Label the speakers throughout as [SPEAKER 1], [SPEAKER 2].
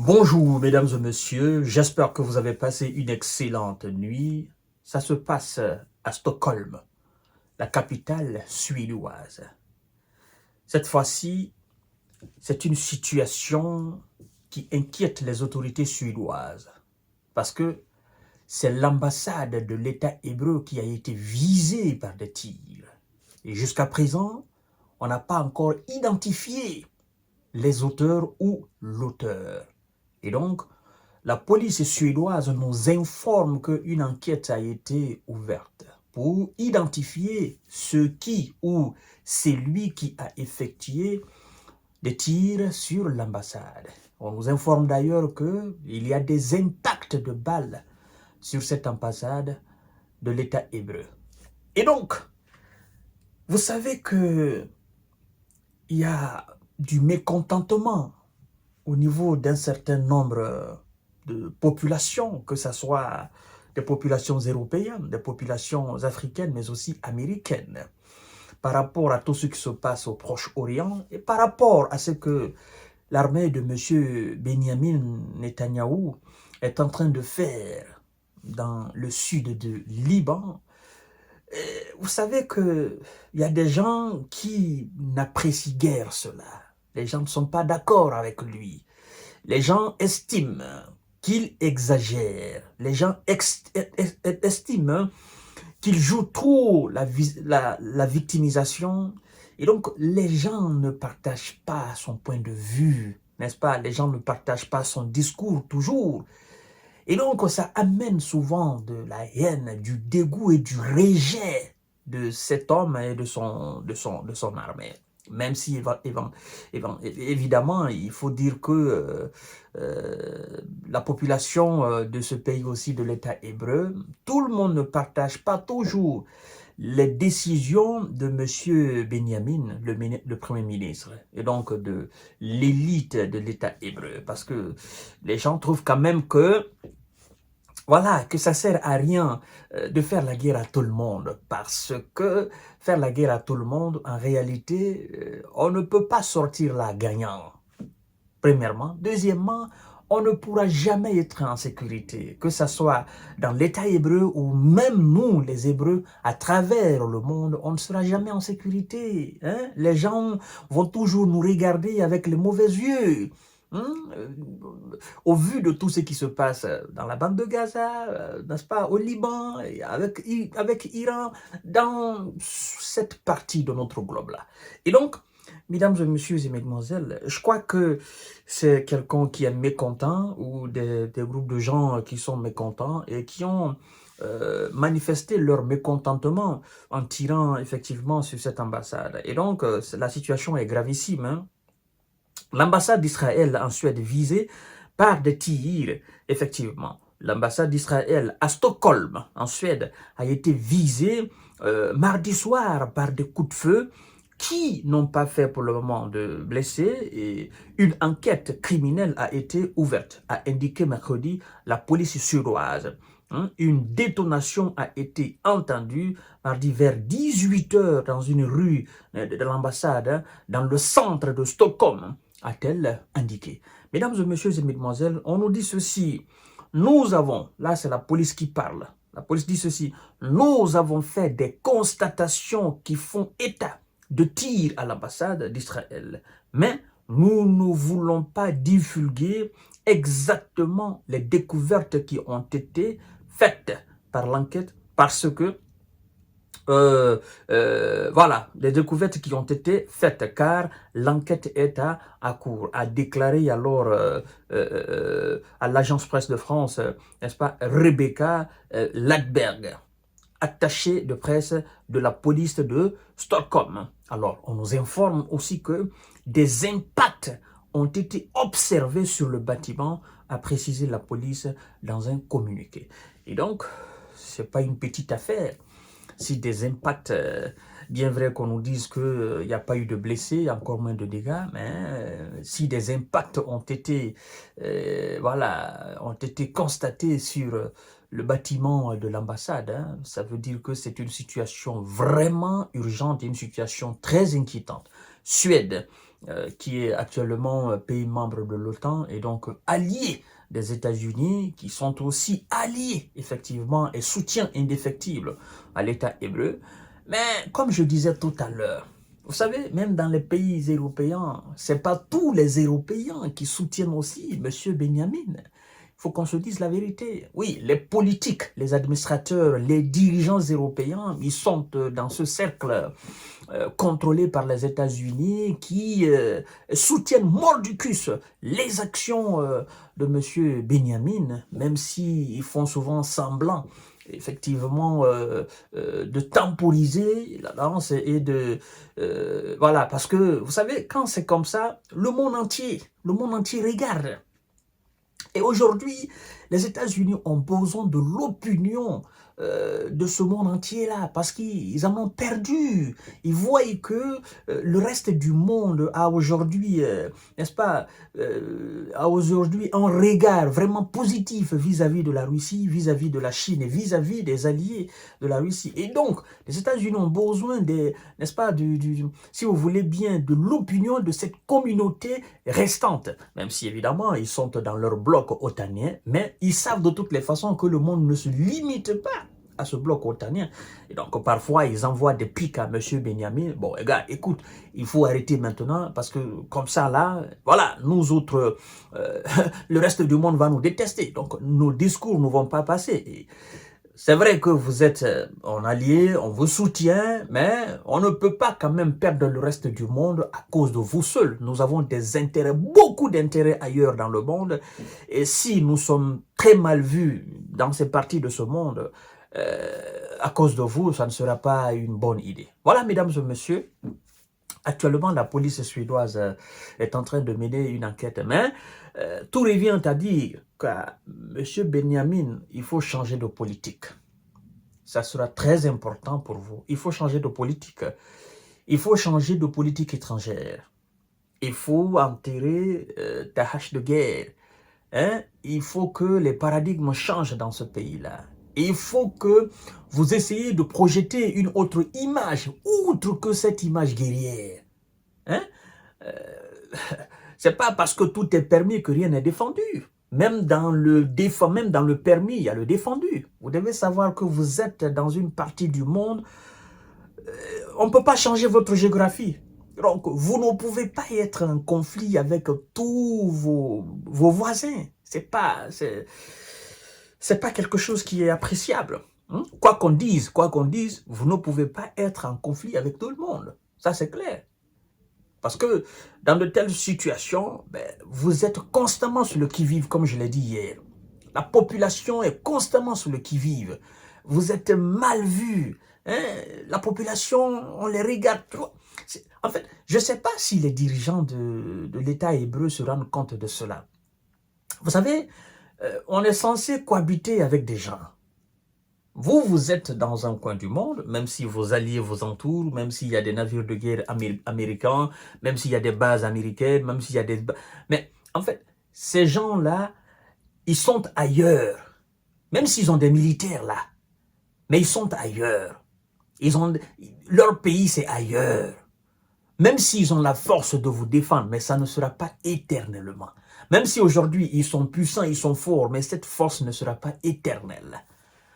[SPEAKER 1] Bonjour mesdames et messieurs, j'espère que vous avez passé une excellente nuit. Ça se passe à Stockholm, la capitale suédoise. Cette fois-ci, c'est une situation qui inquiète les autorités suédoises parce que c'est l'ambassade de l'État hébreu qui a été visée par des tirs. Et jusqu'à présent, on n'a pas encore identifié les auteurs ou l'auteur. Et donc, la police suédoise nous informe qu'une enquête a été ouverte pour identifier ce qui ou celui qui a effectué des tirs sur l'ambassade. On nous informe d'ailleurs qu'il y a des impacts de balles sur cette ambassade de l'État hébreu. Et donc, vous savez qu'il y a du mécontentement au niveau d'un certain nombre de populations, que ce soit des populations européennes, des populations africaines, mais aussi américaines, par rapport à tout ce qui se passe au Proche-Orient et par rapport à ce que l'armée de M. Benjamin Netanyahou est en train de faire dans le sud de Liban. Vous savez qu'il y a des gens qui n'apprécient guère cela. Les gens ne sont pas d'accord avec lui. Les gens estiment qu'il exagère. Les gens estiment qu'il joue trop la victimisation. Et donc, les gens ne partagent pas son point de vue, n'est-ce pas? Les gens ne partagent pas son discours toujours. Et donc, ça amène souvent de la haine, du dégoût et du rejet de cet homme et de son armée. Même si, évidemment, il faut dire que la population de ce pays aussi, de l'État hébreu, tout le monde ne partage pas toujours les décisions de M. Benjamin, le Premier ministre, et donc de l'élite de l'État hébreu, parce que les gens trouvent quand même que voilà, que ça sert à rien de faire la guerre à tout le monde, parce que faire la guerre à tout le monde, en réalité, on ne peut pas sortir là gagnant, premièrement. Deuxièmement, on ne pourra jamais être en sécurité, que ce soit dans l'État hébreu ou même nous, les Hébreux, à travers le monde, on ne sera jamais en sécurité. Hein? Les gens vont toujours nous regarder avec les mauvais yeux. Au vu de tout ce qui se passe dans la bande de Gaza, n'est-ce pas, au Liban, avec Iran, dans cette partie de notre globe-là. Et donc, mesdames et messieurs et mesdemoiselles, je crois que c'est quelqu'un qui est mécontent ou des groupes de gens qui sont mécontents et qui ont manifesté leur mécontentement en tirant effectivement sur cette ambassade. Et donc, la situation est gravissime. Hein? L'ambassade d'Israël en Suède visée par des tirs, effectivement. L'ambassade d'Israël à Stockholm, en Suède, a été visée mardi soir par des coups de feu qui n'ont pas fait pour le moment de blessés et une enquête criminelle a été ouverte, a indiqué mercredi la police suédoise. Une détonation a été entendue mardi vers 18 h dans une rue de l'ambassade dans le centre de Stockholm, a-t-elle indiqué. Mesdames et messieurs et mesdemoiselles, on nous dit ceci. Nous avons, là c'est la police qui parle, la police dit ceci, nous avons fait des constatations qui font état de tirs à l'ambassade d'Israël, mais nous ne voulons pas divulguer exactement les découvertes qui ont été faites par l'enquête parce que voilà, les découvertes qui ont été faites, car l'enquête est à court, a déclaré alors à l'agence presse de France, n'est-ce pas, Rebecca Ladberg, attachée de presse de la police de Stockholm. Alors, on nous informe aussi que des impacts ont été observés sur le bâtiment, a précisé la police dans un communiqué. Et donc, c'est pas une petite affaire. Si des impacts, bien vrai qu'on nous dise qu'il n'y a pas eu de blessés, encore moins de dégâts, mais si des impacts ont été, voilà, ont été constatés sur le bâtiment de l'ambassade, hein, ça veut dire que c'est une situation vraiment urgente et une situation très inquiétante. Suède, qui est actuellement pays membre de l'OTAN et donc allié des États-Unis, qui sont aussi alliés, effectivement, et soutien indéfectible à l'État hébreu. Mais comme je disais tout à l'heure, vous savez, même dans les pays européens, c'est pas tous les Européens qui soutiennent aussi M. Benjamin. Il faut qu'on se dise la vérité. Oui, les politiques, les administrateurs, les dirigeants européens, ils sont dans ce cercle contrôlé par les États-Unis qui soutiennent mordicus les actions de M. Benjamin, même s'ils font souvent semblant effectivement de temporiser la danse et de voilà, parce que vous savez, quand c'est comme ça, le monde entier regarde. Et aujourd'hui, les États-Unis ont besoin de l'opinion de ce monde entier-là, parce qu'ils en ont perdu. Ils voient que le reste du monde a aujourd'hui, n'est-ce pas, a aujourd'hui un regard vraiment positif vis-à-vis de la Russie, vis-à-vis de la Chine et vis-à-vis des alliés de la Russie. Et donc, les États-Unis ont besoin, n'est-ce pas, si vous voulez bien, de l'opinion de cette communauté restante, même si évidemment ils sont dans leur bloc otanien, mais ils savent de toutes les façons que le monde ne se limite pas à ce bloc otanien. Et donc parfois ils envoient des pics à M. Benjamin. Bon, les gars, écoute, il faut arrêter maintenant parce que comme ça là, voilà, nous autres, le reste du monde va nous détester. Donc nos discours ne vont pas passer. Et c'est vrai que vous êtes en allié, on vous soutient, mais on ne peut pas quand même perdre le reste du monde à cause de vous seuls. Nous avons des intérêts, beaucoup d'intérêts ailleurs dans le monde. Et si nous sommes très mal vus dans ces parties de ce monde, à cause de vous, ça ne sera pas une bonne idée. Voilà, mesdames et messieurs. Actuellement, la police suédoise est en train de mener une enquête, mais tout revient à dire qu'à M. Benjamin, il faut changer de politique. Ça sera très important pour vous. Il faut changer de politique. Il faut changer de politique étrangère. Il faut enterrer ta hache de guerre. Hein? Il faut que les paradigmes changent dans ce pays-là. Il faut que vous essayez de projeter une autre image, outre que cette image guerrière. Hein? C'est pas parce que tout est permis que rien n'est défendu. Même dans le permis, il y a le défendu. Vous devez savoir que vous êtes dans une partie du monde, on ne peut pas changer votre géographie. Donc, vous ne pouvez pas être en conflit avec tous vos voisins. C'est pas quelque chose qui est appréciable. Quoi qu'on dise, vous ne pouvez pas être en conflit avec tout le monde. Ça, c'est clair. Parce que dans de telles situations, vous êtes constamment sur le qui-vive, comme je l'ai dit hier. La population est constamment sur le qui-vive. Vous êtes mal vu. Hein? La population, on les regarde trop. En fait, je ne sais pas si les dirigeants de l'État hébreu se rendent compte de cela. Vous savez, on est censé cohabiter avec des gens. Vous êtes dans un coin du monde, même si vos alliés vous entourent, même s'il y a des navires de guerre américains, même s'il y a des bases américaines, même s'il y a des... Mais en fait, ces gens-là, ils sont ailleurs. Même s'ils ont des militaires là. Mais ils sont ailleurs. Leur pays, c'est ailleurs. Même s'ils ont la force de vous défendre, mais ça ne sera pas éternellement. Même si aujourd'hui, ils sont puissants, ils sont forts, mais cette force ne sera pas éternelle.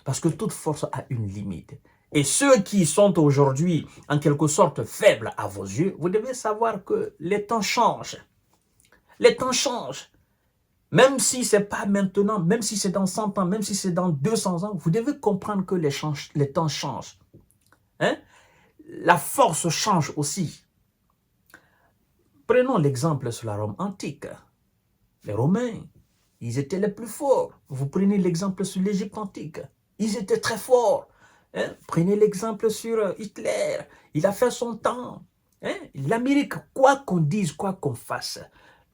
[SPEAKER 1] Parce que toute force a une limite. Et ceux qui sont aujourd'hui, en quelque sorte, faibles à vos yeux, vous devez savoir que les temps changent. Les temps changent. Même si ce n'est pas maintenant, même si c'est dans 100 ans, même si c'est dans 200 ans, vous devez comprendre que les temps changent. Hein? La force change aussi. Prenons l'exemple sur la Rome antique. Les Romains, ils étaient les plus forts. Vous prenez l'exemple sur l'Égypte antique. Ils étaient très forts. Hein? Prenez l'exemple sur Hitler. Il a fait son temps. Hein? L'Amérique, quoi qu'on dise, quoi qu'on fasse,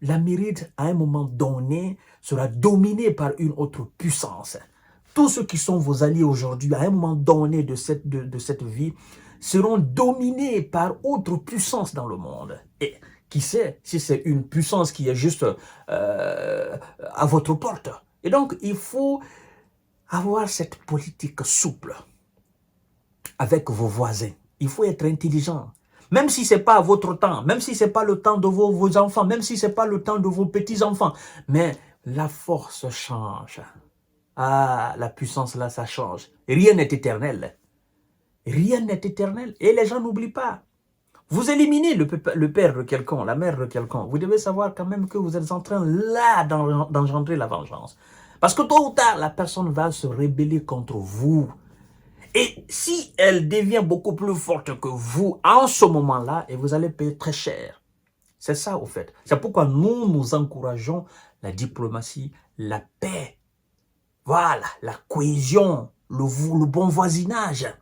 [SPEAKER 1] l'Amérique, à un moment donné, sera dominée par une autre puissance. Tous ceux qui sont vos alliés aujourd'hui, à un moment donné de cette vie, seront dominés par autre puissance dans le monde. Et qui sait si c'est une puissance qui est juste à votre porte. Et donc, il faut avoir cette politique souple avec vos voisins. Il faut être intelligent. Même si ce n'est pas votre temps, même si ce n'est pas le temps de vos enfants, même si ce n'est pas le temps de vos petits-enfants. Mais la force change. Ah, la puissance là, ça change. Rien n'est éternel. Rien n'est éternel. Et les gens n'oublient pas. Vous éliminez le père de quelqu'un, la mère de quelqu'un. Vous devez savoir quand même que vous êtes en train là d'engendrer la vengeance. Parce que tôt ou tard, la personne va se rebeller contre vous. Et si elle devient beaucoup plus forte que vous en ce moment-là, et vous allez payer très cher. C'est ça, au fait. C'est pourquoi nous encourageons la diplomatie, la paix. Voilà, la cohésion, le bon voisinage.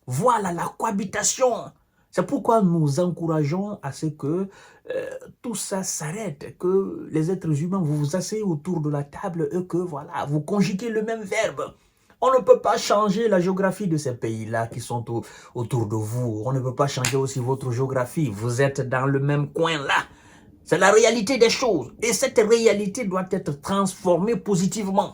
[SPEAKER 1] Voilà, la cohabitation. C'est pourquoi nous encourageons à ce que tout ça s'arrête, que les êtres humains, vous vous asseyez autour de la table et que voilà, vous conjuguez le même verbe. On ne peut pas changer la géographie de ces pays-là qui sont autour de vous. On ne peut pas changer aussi votre géographie. Vous êtes dans le même coin-là. C'est la réalité des choses. Et cette réalité doit être transformée positivement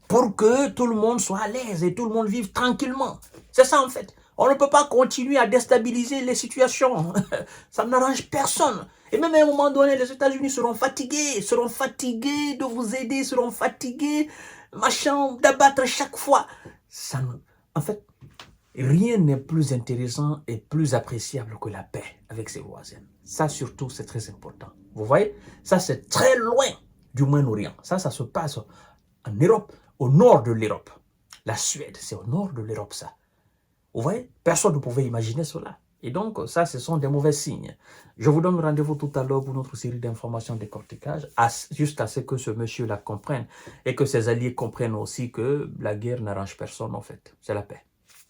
[SPEAKER 1] pour que tout le monde soit à l'aise et tout le monde vive tranquillement. C'est ça en fait. On ne peut pas continuer à déstabiliser les situations. Ça n'arrange personne. Et même à un moment donné, les États-Unis seront fatigués de vous aider, seront fatigués, machin, d'abattre chaque fois. En fait, rien n'est plus intéressant et plus appréciable que la paix avec ses voisins. Ça surtout, c'est très important. Vous voyez, ça c'est très loin du Moyen-Orient. Ça se passe en Europe, au nord de l'Europe. La Suède, c'est au nord de l'Europe, ça. Vous voyez, personne ne pouvait imaginer cela. Et donc, ça, ce sont des mauvais signes. Je vous donne rendez-vous tout à l'heure pour notre série d'informations décortiquage, jusqu'à ce que ce monsieur-là comprenne et que ses alliés comprennent aussi que la guerre n'arrange personne, en fait. C'est la paix.